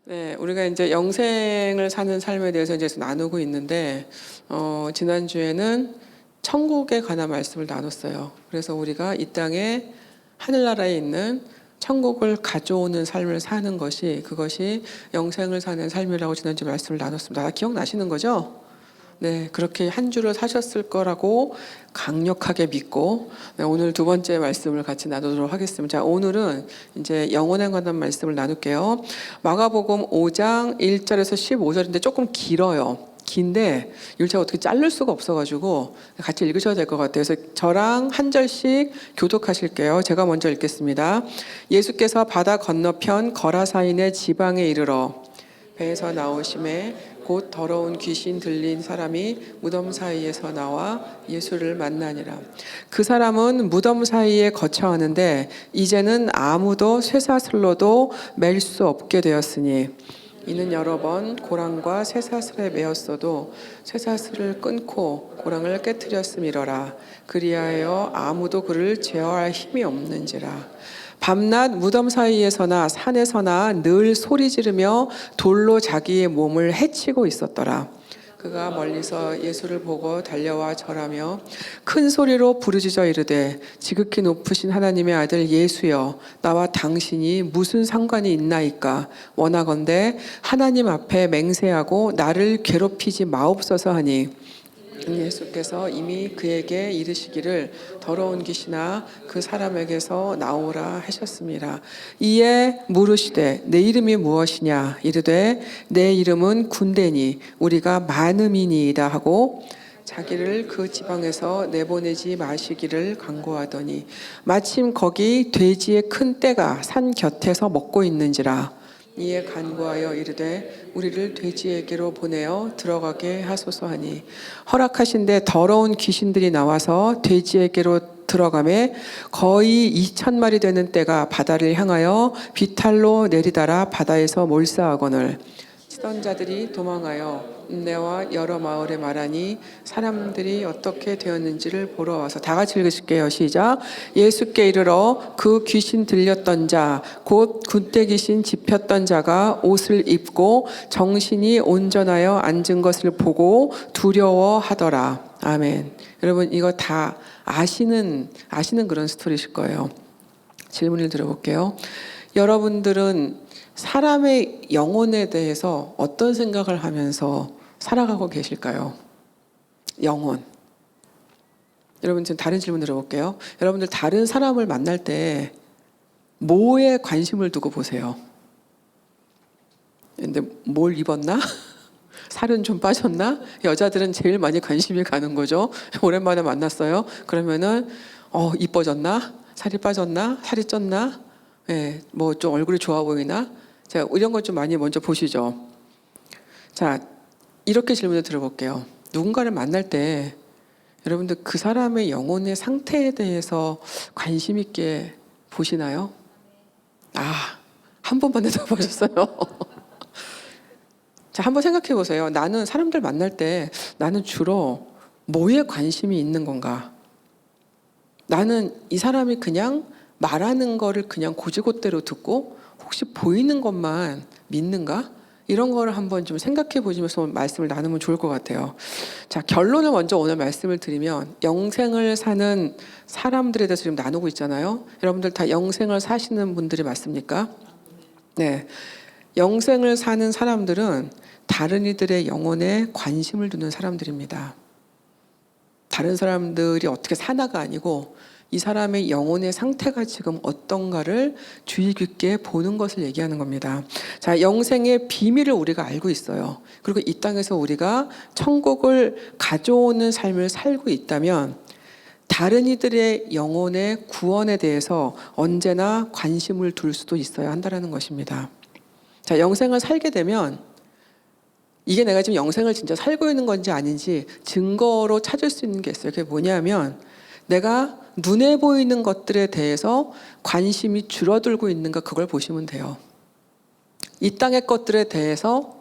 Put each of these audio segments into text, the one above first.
네, 우리가 이제 영생을 사는 삶에 대해서 이제 나누고 있는데, 지난주에는 천국에 관한 말씀을 나눴어요. 그래서 우리가 이 땅에 하늘나라에 있는 천국을 가져오는 삶을 사는 그것이 영생을 사는 삶이라고 지난주 말씀을 나눴습니다. 기억나시는 거죠? 네, 그렇게 한 주를 사셨을 거라고 강력하게 믿고, 네, 오늘 두 번째 말씀을 같이 나누도록 하겠습니다. 자, 오늘은 이제 영혼에 관한 말씀을 나눌게요. 마가복음 5장 1절에서 15절인데 조금 길어요. 긴데 이걸 제가 어떻게 자를 수가 없어가지고 같이 읽으셔야 될 것 같아요. 그래서 저랑 한 절씩 교독하실게요. 제가 먼저 읽겠습니다. 예수께서 바다 건너편 거라사인의 지방에 이르러 배에서 나오심에 곧 더러운 귀신 들린 사람이 무덤 사이에서 나와 예수를 만나니라. 그 사람은 무덤 사이에 거처하는데 이제는 아무도 쇠사슬로도 맬 수 없게 되었으니 이는 여러 번 고랑과 쇠사슬에 매었어도 쇠사슬을 끊고 고랑을 깨뜨렸음이러라. 그리하여 아무도 그를 제어할 힘이 없는지라. 밤낮 무덤 사이에서나 산에서나 늘 소리 지르며 돌로 자기의 몸을 해치고 있었더라. 그가 멀리서 예수를 보고 달려와 절하며 큰 소리로 부르짖어 이르되 지극히 높으신 하나님의 아들 예수여, 나와 당신이 무슨 상관이 있나이까? 원하건대 하나님 앞에 맹세하고 나를 괴롭히지 마옵소서 하니 예수께서 이미 그에게 이르시기를 더러운 귀신아 그 사람에게서 나오라 하셨습니다. 이에 물으시되 내 이름이 무엇이냐? 이르되 내 이름은 군대니 우리가 많음이니이다 하고 자기를 그 지방에서 내보내지 마시기를 간구하더니 마침 거기 돼지의 큰 떼가 산 곁에서 먹고 있는지라. 이에 간구하여 이르되 우리를 돼지에게로 보내어 들어가게 하소서 하니 허락하신데 더러운 귀신들이 나와서 돼지에게로 들어가매 거의 2,000마리 되는 떼가 바다를 향하여 비탈로 내리달아 바다에서 몰사하거늘 치던 자들이 도망하여 읍내와 여러 마을에 말하니 사람들이 어떻게 되었는지를 보러 와서 다 같이 읽으실게요. 시작. 예수께 이르러 그 귀신 들렸던 자 곧 군대 귀신 집혔던 자가 옷을 입고 정신이 온전하여 앉은 것을 보고 두려워하더라. 아멘. 여러분 이거 다 아시는 그런 스토리실 거예요. 질문을 드려볼게요. 여러분들은 사람의 영혼에 대해서 어떤 생각을 하면서 살아가고 계실까요? 영혼. 여러분 지금 다른 질문 들어볼게요. 여러분들 다른 사람을 만날 때 뭐에 관심을 두고 보세요? 근데 뭘 입었나? 살은 좀 빠졌나? 여자들은 제일 많이 관심이 가는 거죠. 오랜만에 만났어요. 그러면은 이뻐졌나? 살이 빠졌나? 살이 쪘나? 예, 뭐 좀 얼굴이 좋아 보이나? 자, 이런 것 좀 많이 먼저 보시죠. 자, 이렇게 질문을 들어볼게요. 누군가를 만날 때 여러분들 그 사람의 영혼의 상태에 대해서 관심 있게 보시나요? 한 번만 대답하셨어요. 자, 한번 생각해 보세요. 나는 사람들 만날 때 나는 주로 뭐에 관심이 있는 건가? 나는 이 사람이 그냥 말하는 거를 그냥 고지고대로 듣고 혹시 보이는 것만 믿는가? 이런 거를 한번 좀 생각해 보시면서 말씀을 나누면 좋을 것 같아요. 자, 결론을 먼저 오늘 말씀을 드리면 영생을 사는 사람들에 대해서 지금 나누고 있잖아요. 여러분들 다 영생을 사시는 분들이 맞습니까? 네. 영생을 사는 사람들은 다른 이들의 영혼에 관심을 두는 사람들입니다. 다른 사람들이 어떻게 사나가 아니고 이 사람의 영혼의 상태가 지금 어떤가를 주의 깊게 보는 것을 얘기하는 겁니다. 자, 영생의 비밀을 우리가 알고 있어요. 그리고 이 땅에서 우리가 천국을 가져오는 삶을 살고 있다면 다른 이들의 영혼의 구원에 대해서 언제나 관심을 둘 수도 있어야 한다는 것입니다. 자, 영생을 살게 되면 이게 내가 지금 영생을 진짜 살고 있는 건지 아닌지 증거로 찾을 수 있는 게 있어요. 그게 뭐냐면 내가 눈에 보이는 것들에 대해서 관심이 줄어들고 있는가 그걸 보시면 돼요. 이 땅의 것들에 대해서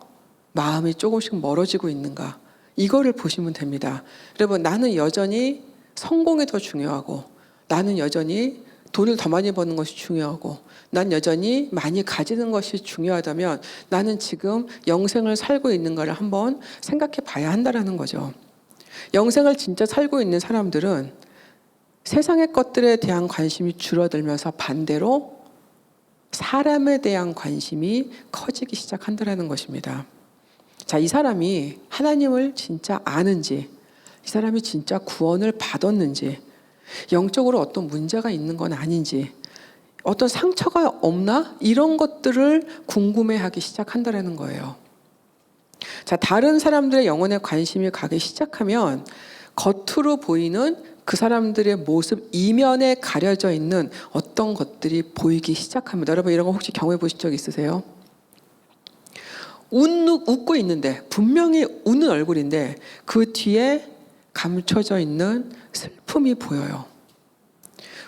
마음이 조금씩 멀어지고 있는가 이거를 보시면 됩니다. 여러분 나는 여전히 성공이 더 중요하고 나는 여전히 돈을 더 많이 버는 것이 중요하고 난 여전히 많이 가지는 것이 중요하다면 나는 지금 영생을 살고 있는 걸 한번 생각해 봐야 한다는 거죠. 영생을 진짜 살고 있는 사람들은 세상의 것들에 대한 관심이 줄어들면서 반대로 사람에 대한 관심이 커지기 시작한다는 것입니다. 자, 이 사람이 하나님을 진짜 아는지, 이 사람이 진짜 구원을 받았는지, 영적으로 어떤 문제가 있는 건 아닌지, 어떤 상처가 없나? 이런 것들을 궁금해하기 시작한다는 거예요. 자, 다른 사람들의 영혼에 관심이 가기 시작하면 겉으로 보이는 그 사람들의 모습 이면에 가려져 있는 어떤 것들이 보이기 시작합니다. 여러분 이런 거 혹시 경험해 보신 적 있으세요? 웃고 있는데 분명히 웃는 얼굴인데 그 뒤에 감춰져 있는 슬픔이 보여요.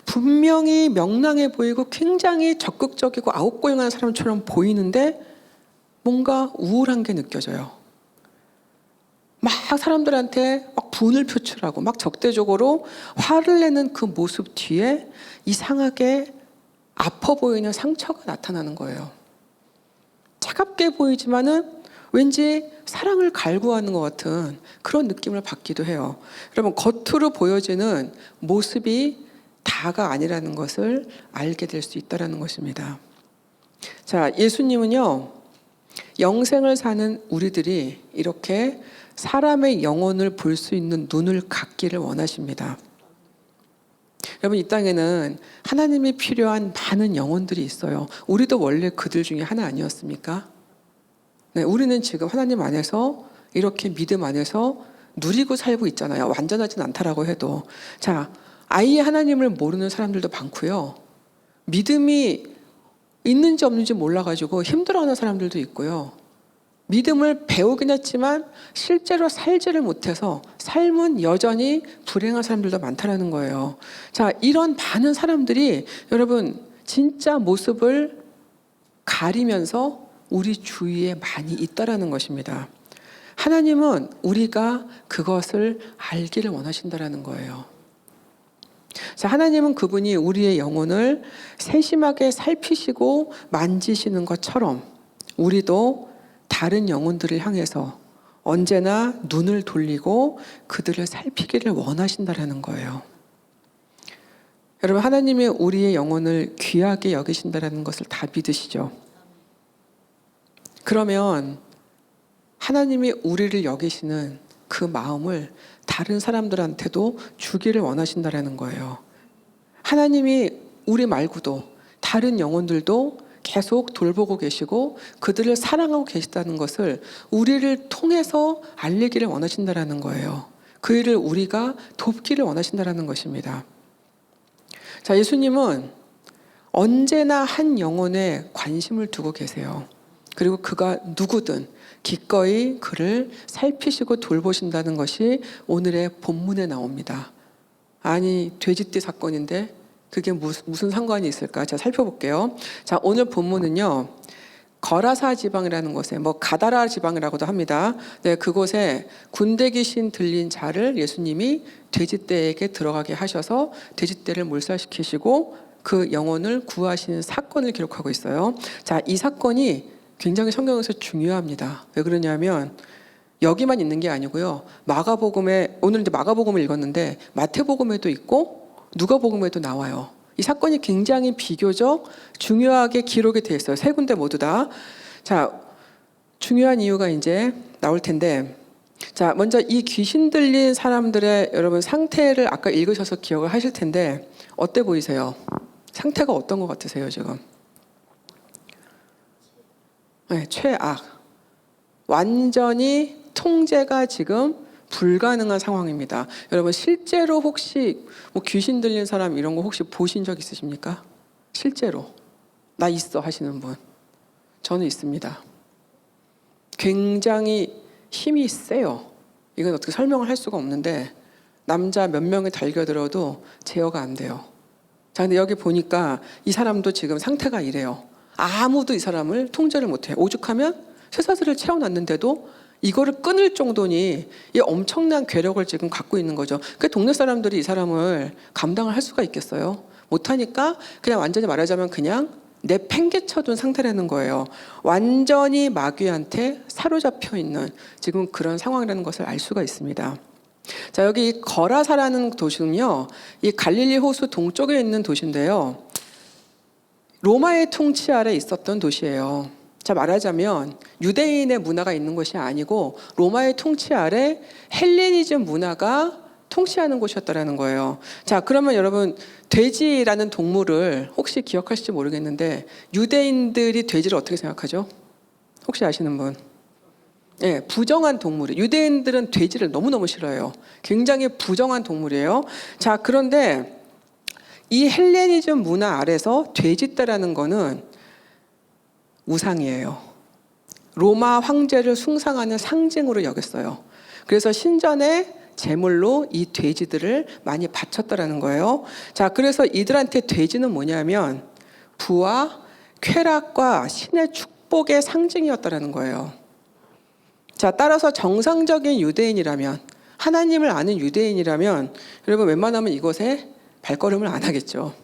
분명히 명랑해 보이고 굉장히 적극적이고 아웃고잉한 사람처럼 보이는데 뭔가 우울한 게 느껴져요. 막 사람들한테 막 분을 표출하고 막 적대적으로 화를 내는 그 모습 뒤에 이상하게 아파 보이는 상처가 나타나는 거예요. 차갑게 보이지만은 왠지 사랑을 갈구하는 것 같은 그런 느낌을 받기도 해요. 여러분 겉으로 보여지는 모습이 다가 아니라는 것을 알게 될 수 있다는 것입니다. 자, 예수님은요, 영생을 사는 우리들이 이렇게 사람의 영혼을 볼 수 있는 눈을 갖기를 원하십니다. 여러분 이 땅에는 하나님이 필요한 많은 영혼들이 있어요. 우리도 원래 그들 중에 하나 아니었습니까? 네, 우리는 지금 하나님 안에서 이렇게 믿음 안에서 누리고 살고 있잖아요. 완전하진 않다라고 해도. 자, 아예 하나님을 모르는 사람들도 많고요. 믿음이 있는지 없는지 몰라가지고 힘들어하는 사람들도 있고요. 믿음을 배우긴 했지만 실제로 살지를 못해서 삶은 여전히 불행한 사람들도 많다는 거예요. 자, 이런 많은 사람들이 여러분 진짜 모습을 가리면서 우리 주위에 많이 있다라는 것입니다. 하나님은 우리가 그것을 알기를 원하신다라는 거예요. 자, 하나님은 그분이 우리의 영혼을 세심하게 살피시고 만지시는 것처럼 우리도 다른 영혼들을 향해서 언제나 눈을 돌리고 그들을 살피기를 원하신다라는 거예요. 여러분 하나님이 우리의 영혼을 귀하게 여기신다라는 것을 다 믿으시죠? 그러면 하나님이 우리를 여기시는 그 마음을 다른 사람들한테도 주기를 원하신다라는 거예요. 하나님이 우리 말고도 다른 영혼들도 계속 돌보고 계시고 그들을 사랑하고 계시다는 것을 우리를 통해서 알리기를 원하신다라는 거예요. 그 일을 우리가 돕기를 원하신다라는 것입니다. 자, 예수님은 언제나 한 영혼에 관심을 두고 계세요. 그리고 그가 누구든 기꺼이 그를 살피시고 돌보신다는 것이 오늘의 본문에 나옵니다. 아니, 돼지띠 사건인데 그게 무슨 상관이 있을까? 자, 살펴볼게요. 자, 오늘 본문은요, 거라사 지방이라는 곳에, 가다라 지방이라고도 합니다. 네, 그곳에 군대 귀신 들린 자를 예수님이 돼지떼에게 들어가게 하셔서 돼지떼를 몰살시키시고 그 영혼을 구하시는 사건을 기록하고 있어요. 자, 이 사건이 굉장히 성경에서 중요합니다. 왜 그러냐면 여기만 있는 게 아니고요. 마가복음에, 오늘 이제 마가복음을 읽었는데 마태복음에도 있고 누가복음에도 나와요. 이 사건이 굉장히 비교적 중요하게 기록이 되어 있어요. 세 군데 모두 다. 자, 중요한 이유가 이제 나올 텐데, 자, 먼저 이 귀신 들린 사람들의 여러분 상태를 아까 읽으셔서 기억을 하실 텐데 어때 보이세요? 상태가 어떤 것 같으세요 지금? 네, 최악. 완전히 통제가 지금 불가능한 상황입니다. 여러분 실제로 혹시 귀신 들린 사람 이런 거 혹시 보신 적 있으십니까? 실제로 나 있어 하시는 분? 저는 있습니다. 굉장히 힘이 세요. 이건 어떻게 설명을 할 수가 없는데 남자 몇 명이 달겨들어도 제어가 안 돼요. 자, 근데 여기 보니까 이 사람도 지금 상태가 이래요. 아무도 이 사람을 통제를 못해요. 오죽하면 쇠사슬을 채워놨는데도 이거를 끊을 정도니 이 엄청난 괴력을 지금 갖고 있는 거죠. 그 동네 사람들이 이 사람을 감당을 할 수가 있겠어요? 못하니까 그냥 완전히 말하자면 그냥 내팽개쳐둔 상태라는 거예요. 완전히 마귀한테 사로잡혀 있는 지금 그런 상황이라는 것을 알 수가 있습니다. 자, 여기 이 거라사라는 도시는요, 이 갈릴리 호수 동쪽에 있는 도시인데요, 로마의 통치 아래 있었던 도시예요. 자, 말하자면 유대인의 문화가 있는 것이 아니고 로마의 통치 아래 헬레니즘 문화가 통치하는 곳이었다라는 거예요. 자, 그러면 여러분 돼지라는 동물을 혹시 기억하실지 모르겠는데 유대인들이 돼지를 어떻게 생각하죠? 혹시 아시는 분? 예, 부정한 동물이에요. 유대인들은 돼지를 너무너무 싫어해요. 굉장히 부정한 동물이에요. 자, 그런데 이 헬레니즘 문화 아래서 돼지떼라는 거는 우상이에요. 로마 황제를 숭상하는 상징으로 여겼어요. 그래서 신전에 제물로 이 돼지들을 많이 바쳤다라는 거예요. 자, 그래서 이들한테 돼지는 뭐냐면 부와 쾌락과 신의 축복의 상징이었다라는 거예요. 자, 따라서 정상적인 유대인이라면, 하나님을 아는 유대인이라면 여러분 웬만하면 이곳에 발걸음을 안 하겠죠.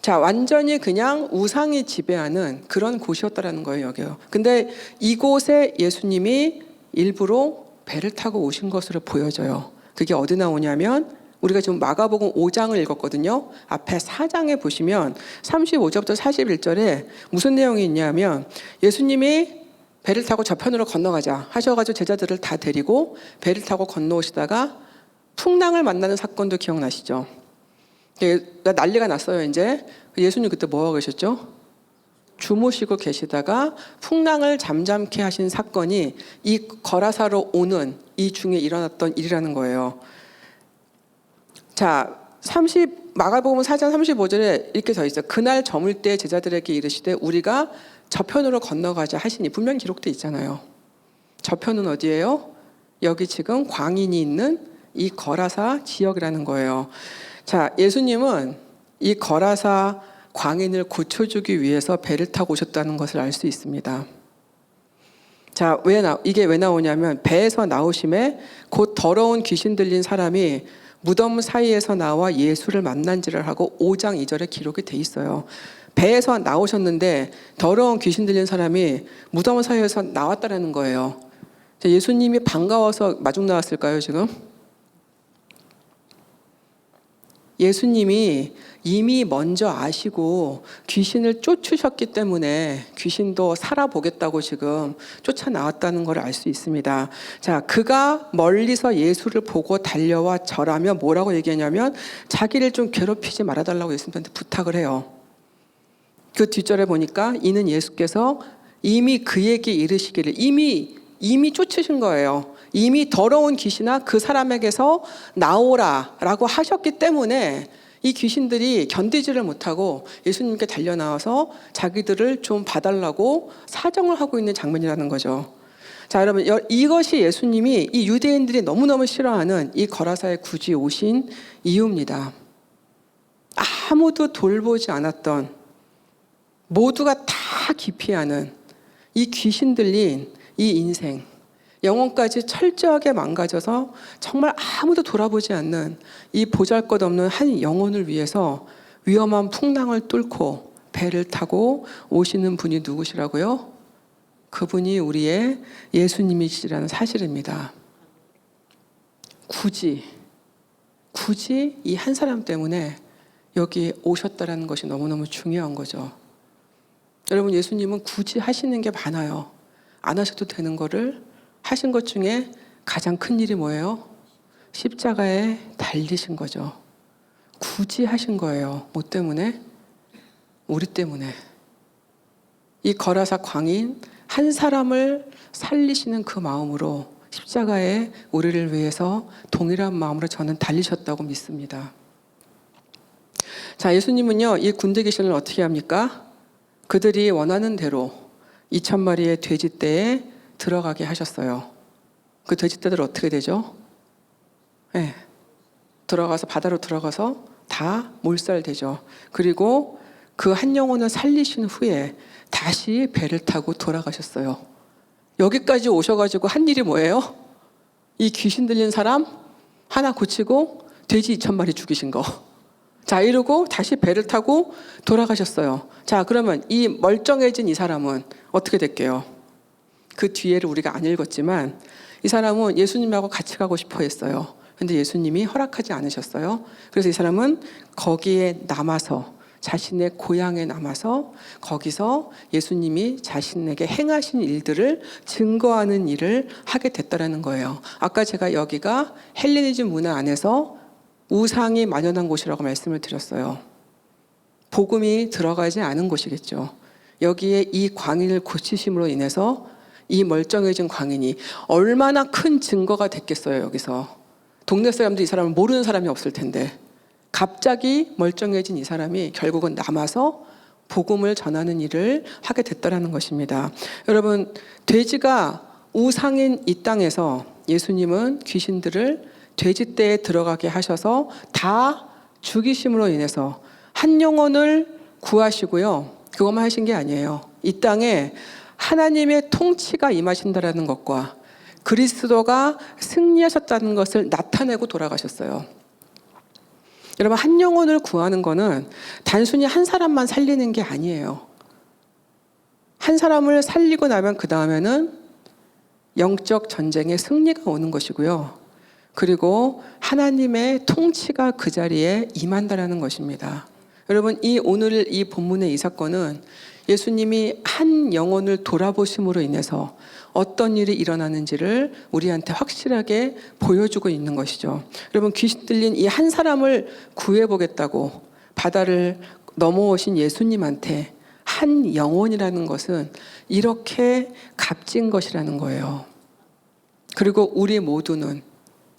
자, 완전히 그냥 우상이 지배하는 그런 곳이었다라는 거예요, 여기요. 근데 이곳에 예수님이 일부러 배를 타고 오신 것으로 보여져요. 그게 어디 나오냐면 우리가 지금 마가복음 5장을 읽었거든요. 앞에 4장에 보시면 35절부터 41절에 무슨 내용이 있냐면 예수님이 배를 타고 저편으로 건너가자 하셔가지고 제자들을 다 데리고 배를 타고 건너오시다가 풍랑을 만나는 사건도 기억나시죠? 난리가 났어요. 이제 예수님 그때 뭐하고 계셨죠? 주무시고 계시다가 풍랑을 잠잠케 하신 사건이 이 거라사로 오는 이 중에 일어났던 일이라는 거예요. 자, 마가복음 4장 35절에 이렇게 써 있어요. 그날 저물 때 제자들에게 이르시되 우리가 저편으로 건너가자 하시니 분명히 기록돼 있잖아요. 저편은 어디예요? 여기 지금 광인이 있는 이 거라사 지역이라는 거예요. 자, 예수님은 이 거라사 광인을 고쳐주기 위해서 배를 타고 오셨다는 것을 알 수 있습니다. 자, 이게 왜 나오냐면 배에서 나오심에 곧 더러운 귀신 들린 사람이 무덤 사이에서 나와 예수를 만난지를 하고 5장 2절에 기록이 돼 있어요. 배에서 나오셨는데 더러운 귀신 들린 사람이 무덤 사이에서 나왔다라는 거예요. 자, 예수님이 반가워서 마중 나왔을까요, 지금? 예수님이 이미 먼저 아시고 귀신을 쫓으셨기 때문에 귀신도 살아보겠다고 지금 쫓아나왔다는 걸 알 수 있습니다. 자, 그가 멀리서 예수를 보고 달려와 절하며 뭐라고 얘기하냐면 자기를 좀 괴롭히지 말아달라고 예수님한테 부탁을 해요. 그 뒷절에 보니까 이는 예수께서 이미 그에게 이르시기를 이미 쫓으신 거예요. 이미 더러운 귀신아 그 사람에게서 나오라라고 하셨기 때문에 이 귀신들이 견디지를 못하고 예수님께 달려나와서 자기들을 좀 봐달라고 사정을 하고 있는 장면이라는 거죠. 자, 여러분, 이것이 예수님이 이 유대인들이 너무너무 싫어하는 이 거라사에 굳이 오신 이유입니다. 아무도 돌보지 않았던, 모두가 다 기피하는 이 귀신 들린 이 인생, 영혼까지 철저하게 망가져서 정말 아무도 돌아보지 않는 이 보잘것없는 한 영혼을 위해서 위험한 풍랑을 뚫고 배를 타고 오시는 분이 누구시라고요? 그분이 우리의 예수님이시라는 사실입니다. 굳이 이 한 사람 때문에 여기 오셨다라는 것이 너무너무 중요한 거죠. 여러분, 예수님은 굳이 하시는 게 많아요. 안 하셔도 되는 거를 하신 것 중에 가장 큰 일이 뭐예요? 십자가에 달리신 거죠. 굳이 하신 거예요. 뭐 때문에? 우리 때문에. 이 거라사 광인 한 사람을 살리시는 그 마음으로 십자가에 우리를 위해서 동일한 마음으로 저는 달리셨다고 믿습니다. 자, 예수님은요, 이 군대 귀신을 어떻게 합니까? 그들이 원하는 대로 2,000마리의 돼지떼에 들어가게 하셨어요. 그 돼지떼들 어떻게 되죠? 네. 바다로 들어가서 다 몰살되죠. 그리고 그 한 영혼을 살리신 후에 다시 배를 타고 돌아가셨어요. 여기까지 오셔가지고 한 일이 뭐예요? 이 귀신 들린 사람 하나 고치고 돼지 2,000마리 죽이신 거. 자, 이러고 다시 배를 타고 돌아가셨어요. 자, 그러면 이 멀쩡해진 이 사람은 어떻게 될게요? 그 뒤에를 우리가 안 읽었지만 이 사람은 예수님하고 같이 가고 싶어 했어요. 근데 예수님이 허락하지 않으셨어요. 그래서 이 사람은 거기에 남아서, 자신의 고향에 남아서 거기서 예수님이 자신에게 행하신 일들을 증거하는 일을 하게 됐다라는 거예요. 아까 제가 여기가 헬레니즘 문화 안에서 우상이 만연한 곳이라고 말씀을 드렸어요. 복음이 들어가지 않은 곳이겠죠. 여기에 이 광인을 고치심으로 인해서 이 멀쩡해진 광인이 얼마나 큰 증거가 됐겠어요. 여기서 동네 사람들이 이 사람을 모르는 사람이 없을 텐데 갑자기 멀쩡해진 이 사람이 결국은 남아서 복음을 전하는 일을 하게 됐다라는 것입니다. 여러분, 돼지가 우상인 이 땅에서 예수님은 귀신들을 돼지떼에 들어가게 하셔서 다 죽이심으로 인해서 한 영혼을 구하시고요. 그것만 하신 게 아니에요. 이 땅에 하나님의 통치가 임하신다라는 것과 그리스도가 승리하셨다는 것을 나타내고 돌아가셨어요. 여러분, 한 영혼을 구하는 거는 단순히 한 사람만 살리는 게 아니에요. 한 사람을 살리고 나면 그 다음에는 영적 전쟁의 승리가 오는 것이고요. 그리고 하나님의 통치가 그 자리에 임한다라는 것입니다. 여러분, 오늘 이 본문의 이 사건은 예수님이 한 영혼을 돌아보심으로 인해서 어떤 일이 일어나는지를 우리한테 확실하게 보여주고 있는 것이죠. 여러분, 귀신 들린 이 한 사람을 구해보겠다고 바다를 넘어오신 예수님한테 한 영혼이라는 것은 이렇게 값진 것이라는 거예요. 그리고 우리 모두는,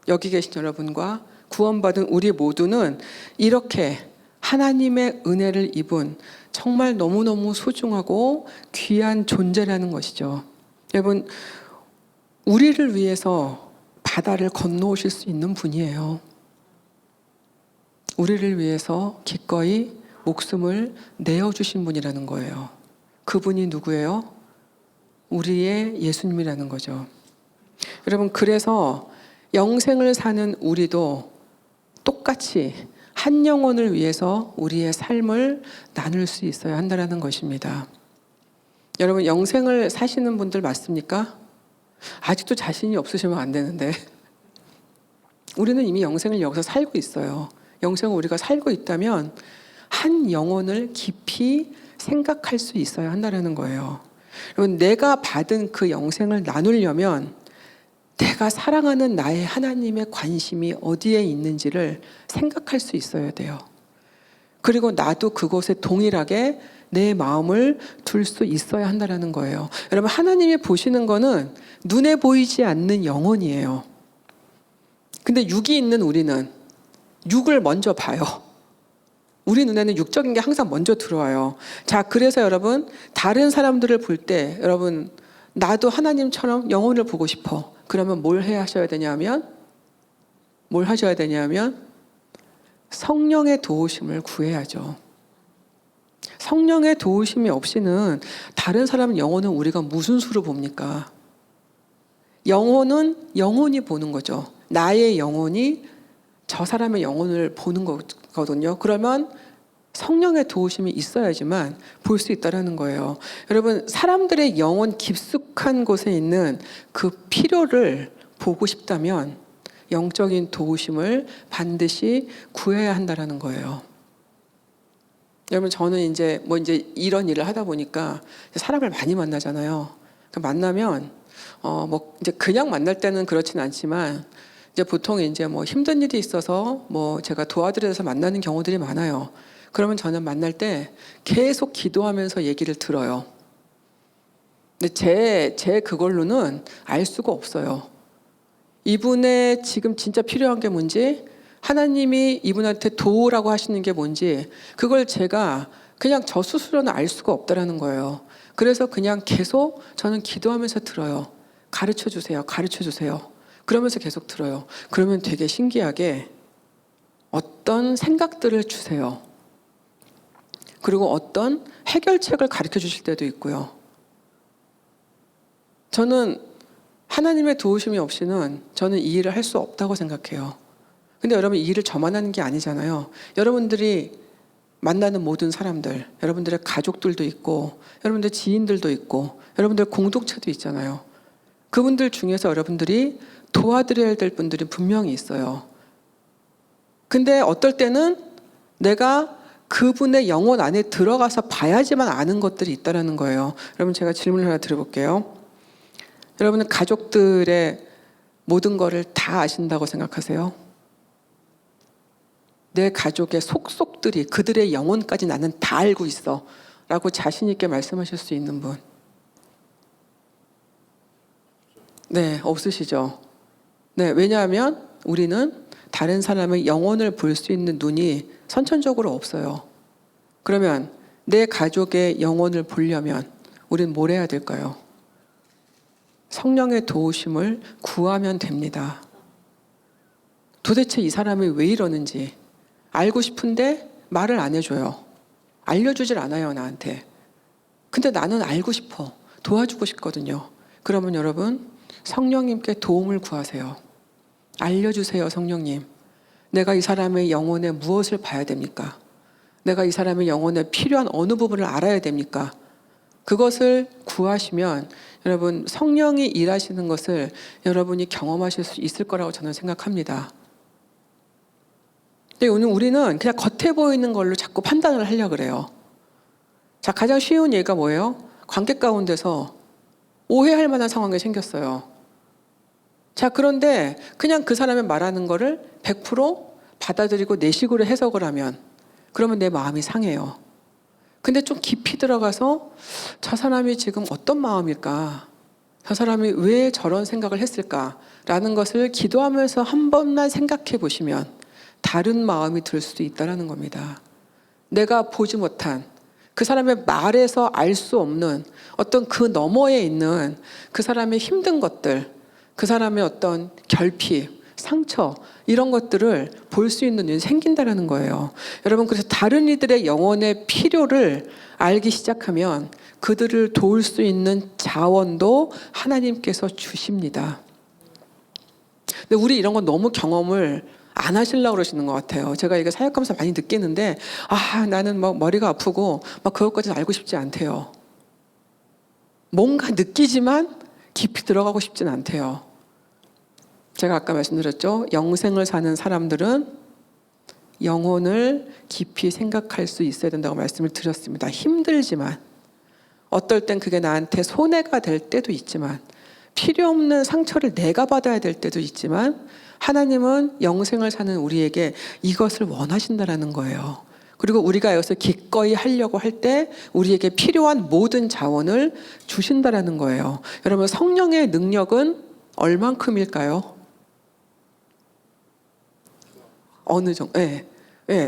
여기 계신 여러분과 구원받은 우리 모두는 이렇게 하나님의 은혜를 입은 정말 너무너무 소중하고 귀한 존재라는 것이죠. 여러분, 우리를 위해서 바다를 건너오실 수 있는 분이에요. 우리를 위해서 기꺼이 목숨을 내어주신 분이라는 거예요. 그분이 누구예요? 우리의 예수님이라는 거죠. 여러분, 그래서 영생을 사는 우리도 똑같이 한 영혼을 위해서 우리의 삶을 나눌 수 있어야 한다는 것입니다. 여러분, 영생을 사시는 분들 맞습니까? 아직도 자신이 없으시면 안 되는데 우리는 이미 영생을 여기서 살고 있어요. 영생을 우리가 살고 있다면 한 영혼을 깊이 생각할 수 있어야 한다는 거예요. 여러분, 내가 받은 그 영생을 나누려면 내가 사랑하는 나의 하나님의 관심이 어디에 있는지를 생각할 수 있어야 돼요. 그리고 나도 그곳에 동일하게 내 마음을 둘 수 있어야 한다는 거예요. 여러분, 하나님이 보시는 거는 눈에 보이지 않는 영혼이에요. 근데 육이 있는 우리는 육을 먼저 봐요. 우리 눈에는 육적인 게 항상 먼저 들어와요. 자, 그래서 여러분, 다른 사람들을 볼 때 여러분, 나도 하나님처럼 영혼을 보고 싶어. 그러면 뭘 하셔야 되냐면 성령의 도우심을 구해야죠. 성령의 도우심이 없이는 다른 사람 영혼은 우리가 무슨 수로 봅니까? 영혼은 영혼이 보는 거죠. 나의 영혼이 저 사람의 영혼을 보는 거거든요. 그러면 성령의 도우심이 있어야지만 볼 수 있다는 거예요. 여러분, 사람들의 영혼 깊숙한 곳에 있는 그 필요를 보고 싶다면 영적인 도우심을 반드시 구해야 한다는 거예요. 여러분, 저는 이제 이런 일을 하다 보니까 사람을 많이 만나잖아요. 만나면 이제 그냥 만날 때는 그렇진 않지만 이제 보통 이제 힘든 일이 있어서 제가 도와드려서 만나는 경우들이 많아요. 그러면 저는 만날 때 계속 기도하면서 얘기를 들어요. 근데 제 그걸로는 알 수가 없어요. 이분의 지금 진짜 필요한 게 뭔지, 하나님이 이분한테 도우라고 하시는 게 뭔지, 그걸 제가 그냥 저 스스로는 알 수가 없다라는 거예요. 그래서 그냥 계속 저는 기도하면서 들어요. 가르쳐 주세요. 가르쳐 주세요. 그러면서 계속 들어요. 그러면 되게 신기하게 어떤 생각들을 주세요. 그리고 어떤 해결책을 가르쳐 주실 때도 있고요. 저는 하나님의 도우심이 없이는 저는 이 일을 할 수 없다고 생각해요. 근데 여러분 이 일을 저만 하는 게 아니잖아요. 여러분들이 만나는 모든 사람들, 여러분들의 가족들도 있고 여러분들 지인들도 있고 여러분들 공동체도 있잖아요. 그분들 중에서 여러분들이 도와드려야 될 분들이 분명히 있어요. 근데 어떨 때는 내가 그분의 영혼 안에 들어가서 봐야지만 아는 것들이 있다는 거예요. 여러분 제가 질문을 하나 드려볼게요. 여러분은 가족들의 모든 거를 다 아신다고 생각하세요? 내 가족의 속속들이 그들의 영혼까지 나는 다 알고 있어 라고 자신 있게 말씀하실 수 있는 분? 네, 없으시죠? 네, 왜냐하면 우리는 다른 사람의 영혼을 볼 수 있는 눈이 선천적으로 없어요. 그러면 내 가족의 영혼을 보려면 우리는 뭘 해야 될까요? 성령의 도우심을 구하면 됩니다. 도대체 이 사람이 왜 이러는지 알고 싶은데 말을 안 해줘요. 알려주질 않아요, 나한테. 근데 나는 알고 싶어. 도와주고 싶거든요. 그러면 여러분, 성령님께 도움을 구하세요. 알려주세요, 성령님. 내가 이 사람의 영혼에 무엇을 봐야 됩니까? 내가 이 사람의 영혼에 필요한 어느 부분을 알아야 됩니까? 그것을 구하시면 여러분, 성령이 일하시는 것을 여러분이 경험하실 수 있을 거라고 저는 생각합니다. 근데 오늘 우리는 그냥 겉에 보이는 걸로 자꾸 판단을 하려고 그래요. 자, 가장 쉬운 예가 뭐예요? 관계 가운데서 오해할 만한 상황이 생겼어요. 자, 그런데 그냥 그 사람이 말하는 거를 100% 받아들이고 내 식으로 해석을 하면 그러면 내 마음이 상해요. 근데 좀 깊이 들어가서 저 사람이 지금 어떤 마음일까? 저 사람이 왜 저런 생각을 했을까? 라는 것을 기도하면서 한 번만 생각해 보시면 다른 마음이 들 수도 있다는 겁니다. 내가 보지 못한 그 사람의 말에서 알 수 없는 어떤 그 너머에 있는 그 사람의 힘든 것들, 그 사람의 어떤 결핍, 상처 이런 것들을 볼 수 있는 눈이 생긴다는 거예요. 여러분, 그래서 다른 이들의 영혼의 필요를 알기 시작하면 그들을 도울 수 있는 자원도 하나님께서 주십니다. 근데 우리 이런 건 너무 경험을 안 하시려고 그러시는 것 같아요. 제가 이게 사역하면서 많이 느끼는데 나는 막 머리가 아프고 막 그것까지는 알고 싶지 않대요. 뭔가 느끼지만 깊이 들어가고 싶진 않대요. 제가 아까 말씀드렸죠. 영생을 사는 사람들은 영혼을 깊이 생각할 수 있어야 된다고 말씀을 드렸습니다. 힘들지만 어떨 땐 그게 나한테 손해가 될 때도 있지만 필요 없는 상처를 내가 받아야 될 때도 있지만 하나님은 영생을 사는 우리에게 이것을 원하신다는 거예요. 그리고 우리가 여기서 기꺼이 하려고 할 때 우리에게 필요한 모든 자원을 주신다는 거예요. 여러분, 성령의 능력은 얼만큼일까요? 어느 정도?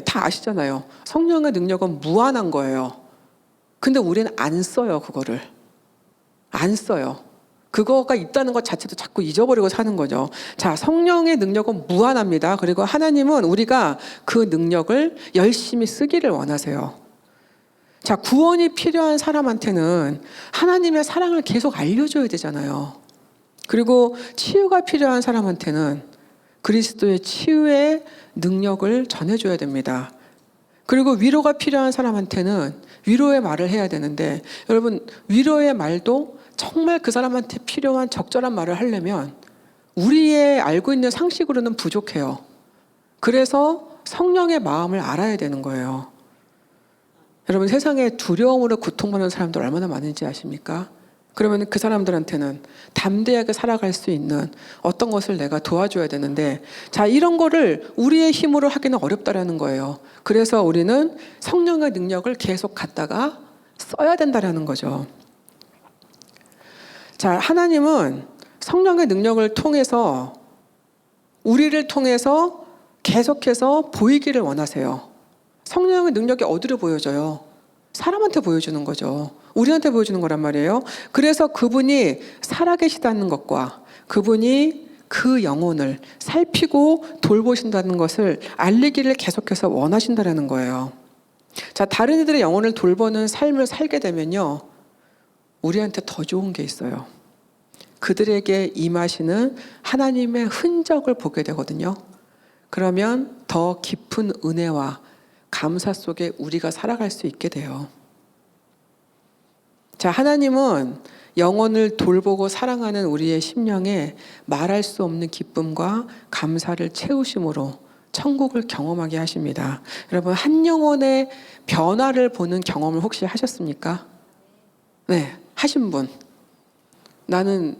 다 아시잖아요. 성령의 능력은 무한한 거예요. 근데 우리는 안 써요, 그거를. 안 써요. 그거가 있다는 것 자체도 자꾸 잊어버리고 사는 거죠. 자, 성령의 능력은 무한합니다. 그리고 하나님은 우리가 그 능력을 열심히 쓰기를 원하세요. 자, 구원이 필요한 사람한테는 하나님의 사랑을 계속 알려줘야 되잖아요. 그리고 치유가 필요한 사람한테는 그리스도의 치유의 능력을 전해줘야 됩니다. 그리고 위로가 필요한 사람한테는 위로의 말을 해야 되는데 여러분, 위로의 말도 정말 그 사람한테 필요한 적절한 말을 하려면 우리의 알고 있는 상식으로는 부족해요. 그래서 성령의 마음을 알아야 되는 거예요. 여러분, 세상에 두려움으로 고통받는 사람들 얼마나 많은지 아십니까? 그러면 그 사람들한테는 담대하게 살아갈 수 있는 어떤 것을 내가 도와줘야 되는데, 자, 이런 거를 우리의 힘으로 하기는 어렵다라는 거예요. 그래서 우리는 성령의 능력을 계속 갖다가 써야 된다라는 거죠. 자, 하나님은 성령의 능력을 통해서 우리를 통해서 계속해서 보이기를 원하세요. 성령의 능력이 어디로 보여져요? 사람한테 보여주는 거죠. 우리한테 보여주는 거란 말이에요. 그래서 그분이 살아계시다는 것과 그분이 그 영혼을 살피고 돌보신다는 것을 알리기를 계속해서 원하신다는 거예요. 자, 다른 이들의 영혼을 돌보는 삶을 살게 되면요, 우리한테 더 좋은 게 있어요. 그들에게 임하시는 하나님의 흔적을 보게 되거든요. 그러면 더 깊은 은혜와 감사 속에 우리가 살아갈 수 있게 돼요. 자, 하나님은 영혼을 돌보고 사랑하는 우리의 심령에 말할 수 없는 기쁨과 감사를 채우심으로 천국을 경험하게 하십니다. 여러분, 한 영혼의 변화를 보는 경험을 혹시 하셨습니까? 네, 하신 분. 나는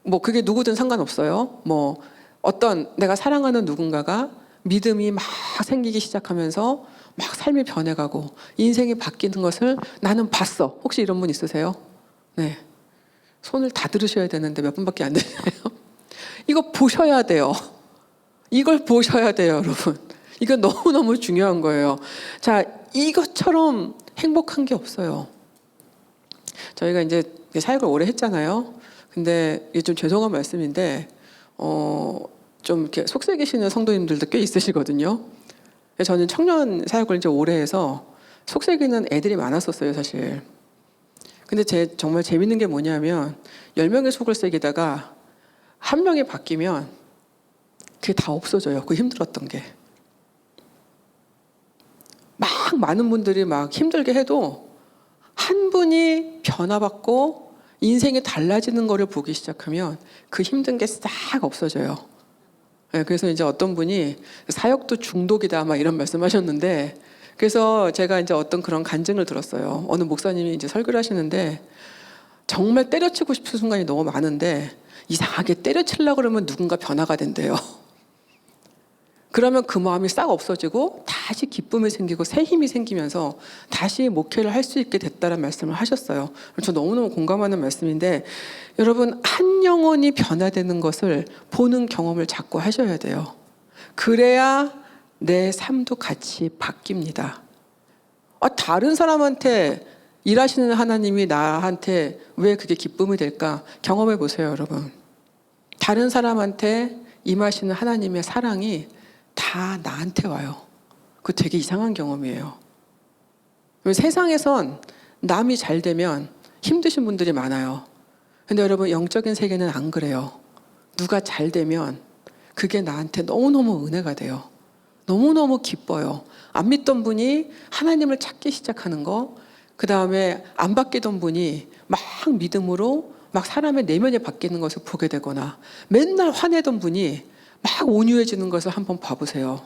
뭐 그게 누구든 상관없어요. 뭐 어떤 내가 사랑하는 누군가가 믿음이 막 생기기 시작하면서 막 삶이 변해가고 인생이 바뀌는 것을 나는 봤어. 혹시 이런 분 있으세요? 네. 손을 다 들으셔야 되는데 몇 분밖에 안 되세요? 이거 보셔야 돼요. 이걸 보셔야 돼요, 여러분. 이거 너무너무 중요한 거예요. 자, 이것처럼 행복한 게 없어요. 저희가 이제 사역을 오래 했잖아요. 근데 이게 좀 죄송한 말씀인데, 좀 이렇게 속썩이시는 성도님들도 꽤 있으시거든요. 저는 청년 사역을 이제 오래 해서 속썩이는 애들이 많았었어요, 사실. 근데 정말 재밌는 게 뭐냐면 10명의 속을 새기다가 한 명이 바뀌면 그게 다 없어져요. 그 힘들었던 게. 막 많은 분들이 막 힘들게 해도 한 분이 변화받고 인생이 달라지는 거를 보기 시작하면 그 힘든 게 싹 없어져요. 네, 그래서 이제 어떤 분이 사역도 중독이다 막 이런 말씀하셨는데, 그래서 제가 이제 어떤 그런 간증을 들었어요. 어느 목사님이 이제 설교를 하시는데 정말 때려치고 싶은 순간이 너무 많은데 이상하게 때려치려고 그러면 누군가 변화가 된대요. 그러면 그 마음이 싹 없어지고 다시 기쁨이 생기고 새 힘이 생기면서 다시 목회를 할 수 있게 됐다는 말씀을 하셨어요. 저 너무너무 공감하는 말씀인데, 여러분, 한 영혼이 변화되는 것을 보는 경험을 자꾸 하셔야 돼요. 그래야 내 삶도 같이 바뀝니다. 다른 사람한테 일하시는 하나님이 나한테 왜 그게 기쁨이 될까? 경험해 보세요, 여러분. 다른 사람한테 임하시는 하나님의 사랑이 다 나한테 와요. 그거 되게 이상한 경험이에요. 세상에선 남이 잘 되면 힘드신 분들이 많아요. 근데 여러분, 영적인 세계는 안 그래요. 누가 잘 되면 그게 나한테 너무너무 은혜가 돼요. 너무너무 기뻐요. 안 믿던 분이 하나님을 찾기 시작하는 거, 그 다음에 안 바뀌던 분이 막 믿음으로 막 사람의 내면이 바뀌는 것을 보게 되거나, 맨날 화내던 분이 막 온유해지는 것을 한번 봐보세요.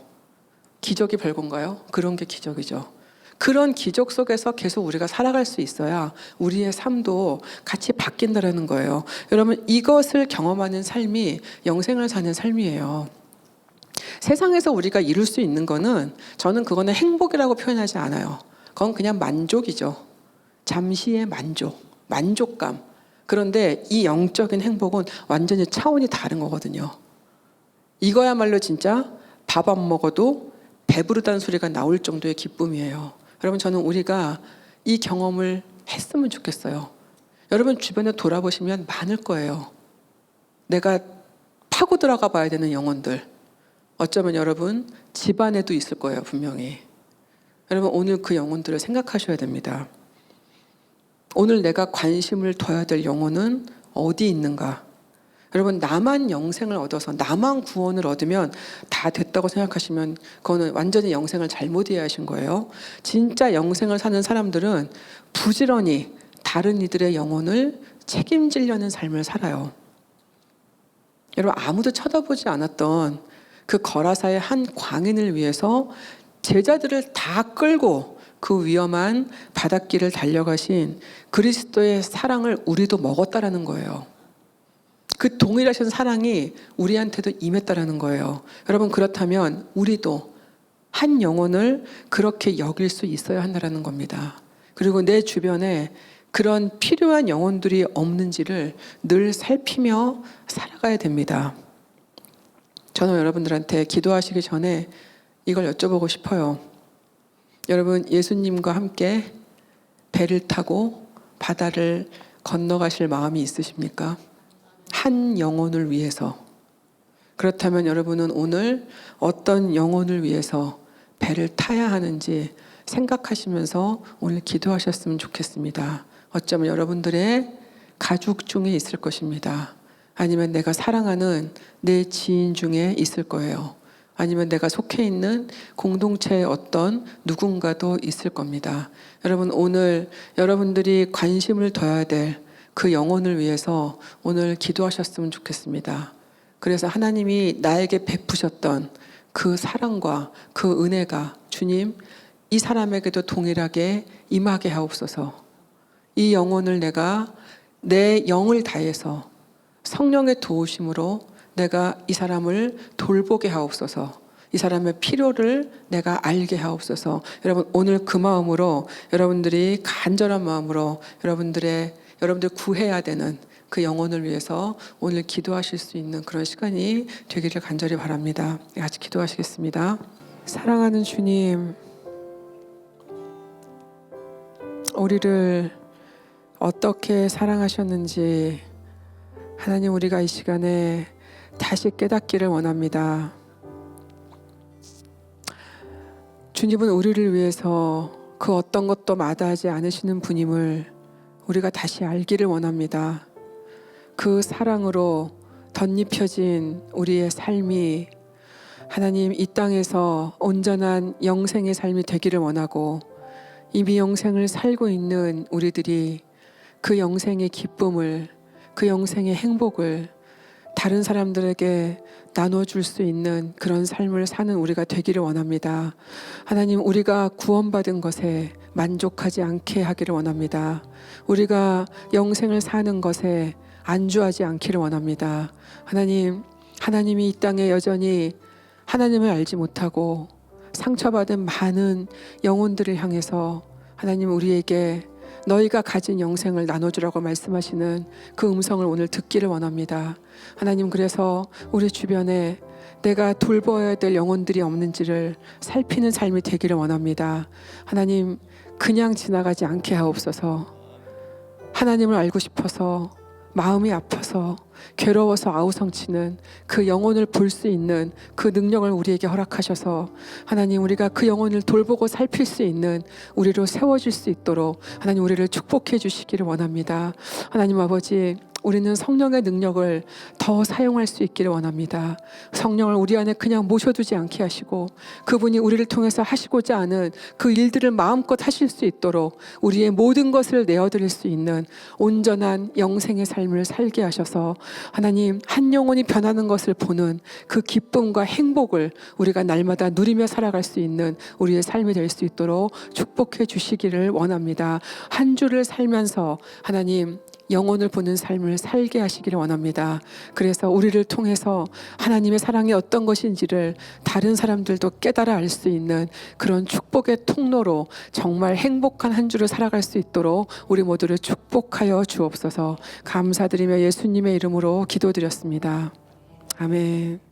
기적이 별건가요? 그런 게 기적이죠. 그런 기적 속에서 계속 우리가 살아갈 수 있어야 우리의 삶도 같이 바뀐다라는 거예요. 여러분, 이것을 경험하는 삶이 영생을 사는 삶이에요. 세상에서 우리가 이룰 수 있는 거는, 저는 그거는 행복이라고 표현하지 않아요. 그건 그냥 만족이죠. 잠시의 만족감. 그런데 이 영적인 행복은 완전히 차원이 다른 거거든요. 이거야말로 진짜 밥 안 먹어도 배부르다는 소리가 나올 정도의 기쁨이에요. 여러분, 저는 우리가 이 경험을 했으면 좋겠어요. 여러분 주변에 돌아보시면 많을 거예요. 내가 파고 들어가 봐야 되는 영혼들. 어쩌면 여러분 집안에도 있을 거예요, 분명히. 여러분, 오늘 그 영혼들을 생각하셔야 됩니다. 오늘 내가 관심을 둬야 될 영혼은 어디 있는가? 여러분, 나만 영생을 얻어서 나만 구원을 얻으면 다 됐다고 생각하시면 그거는 완전히 영생을 잘못 이해하신 거예요. 진짜 영생을 사는 사람들은 부지런히 다른 이들의 영혼을 책임지려는 삶을 살아요. 여러분, 아무도 쳐다보지 않았던 그 거라사의 한 광인을 위해서 제자들을 다 끌고 그 위험한 바닷길을 달려가신 그리스도의 사랑을 우리도 먹었다라는 거예요. 그 동일하신 사랑이 우리한테도 임했다라는 거예요. 여러분, 그렇다면 우리도 한 영혼을 그렇게 여길 수 있어야 한다는 겁니다. 그리고 내 주변에 그런 필요한 영혼들이 없는지를 늘 살피며 살아가야 됩니다. 저는 여러분들한테 기도하시기 전에 이걸 여쭤보고 싶어요. 여러분, 예수님과 함께 배를 타고 바다를 건너가실 마음이 있으십니까? 한 영혼을 위해서. 그렇다면 여러분은 오늘 어떤 영혼을 위해서 배를 타야 하는지 생각하시면서 오늘 기도하셨으면 좋겠습니다. 어쩌면 여러분들의 가족 중에 있을 것입니다. 아니면 내가 사랑하는 내 지인 중에 있을 거예요. 아니면 내가 속해 있는 공동체의 어떤 누군가도 있을 겁니다. 여러분, 오늘 여러분들이 관심을 둬야 될 그 영혼을 위해서 오늘 기도하셨으면 좋겠습니다. 그래서 하나님이 나에게 베푸셨던 그 사랑과 그 은혜가 주님, 이 사람에게도 동일하게 임하게 하옵소서. 이 영혼을 내가 내 영을 다해서 성령의 도우심으로 내가 이 사람을 돌보게 하옵소서. 이 사람의 필요를 내가 알게 하옵소서. 여러분, 오늘 그 마음으로 여러분들이 간절한 마음으로 여러분들 구해야 되는 그 영혼을 위해서 오늘 기도하실 수 있는 그런 시간이 되기를 간절히 바랍니다. 같이 기도하시겠습니다. 사랑하는 주님, 우리를 어떻게 사랑하셨는지 하나님, 우리가 이 시간에 다시 깨닫기를 원합니다. 주님은 우리를 위해서 그 어떤 것도 마다하지 않으시는 분임을 우리가 다시 알기를 원합니다. 그 사랑으로 덧입혀진 우리의 삶이 하나님, 이 땅에서 온전한 영생의 삶이 되기를 원하고, 이미 영생을 살고 있는 우리들이 그 영생의 기쁨을, 그 영생의 행복을 다른 사람들에게 나눠줄 수 있는 그런 삶을 사는 우리가 되기를 원합니다. 하나님, 우리가 구원받은 것에 만족하지 않게 하기를 원합니다. 우리가 영생을 사는 것에 안주하지 않기를 원합니다. 하나님, 하나님이 이 땅에 여전히 하나님을 알지 못하고 상처받은 많은 영혼들을 향해서 하나님, 우리에게 너희가 가진 영생을 나눠주라고 말씀하시는 그 음성을 오늘 듣기를 원합니다. 하나님, 그래서 우리 주변에 내가 돌보아야 될 영혼들이 없는지를 살피는 삶이 되기를 원합니다. 하나님, 그냥 지나가지 않게 하옵소서. 하나님을 알고 싶어서 마음이 아파서 괴로워서 아우성치는 그 영혼을 볼 수 있는 그 능력을 우리에게 허락하셔서 하나님, 우리가 그 영혼을 돌보고 살필 수 있는 우리로 세워질 수 있도록 하나님, 우리를 축복해 주시기를 원합니다. 하나님 아버지, 우리는 성령의 능력을 더 사용할 수 있기를 원합니다. 성령을 우리 안에 그냥 모셔두지 않게 하시고 그분이 우리를 통해서 하시고자 하는 그 일들을 마음껏 하실 수 있도록 우리의 모든 것을 내어드릴 수 있는 온전한 영생의 삶을 살게 하셔서 하나님, 한 영혼이 변하는 것을 보는 그 기쁨과 행복을 우리가 날마다 누리며 살아갈 수 있는 우리의 삶이 될 수 있도록 축복해 주시기를 원합니다. 한 주를 살면서 하나님, 영혼을 보는 삶을 살게 하시기를 원합니다. 그래서 우리를 통해서 하나님의 사랑이 어떤 것인지를 다른 사람들도 깨달아 알 수 있는 그런 축복의 통로로 정말 행복한 한 주를 살아갈 수 있도록 우리 모두를 축복하여 주옵소서. 감사드리며 예수님의 이름으로 기도드렸습니다. 아멘.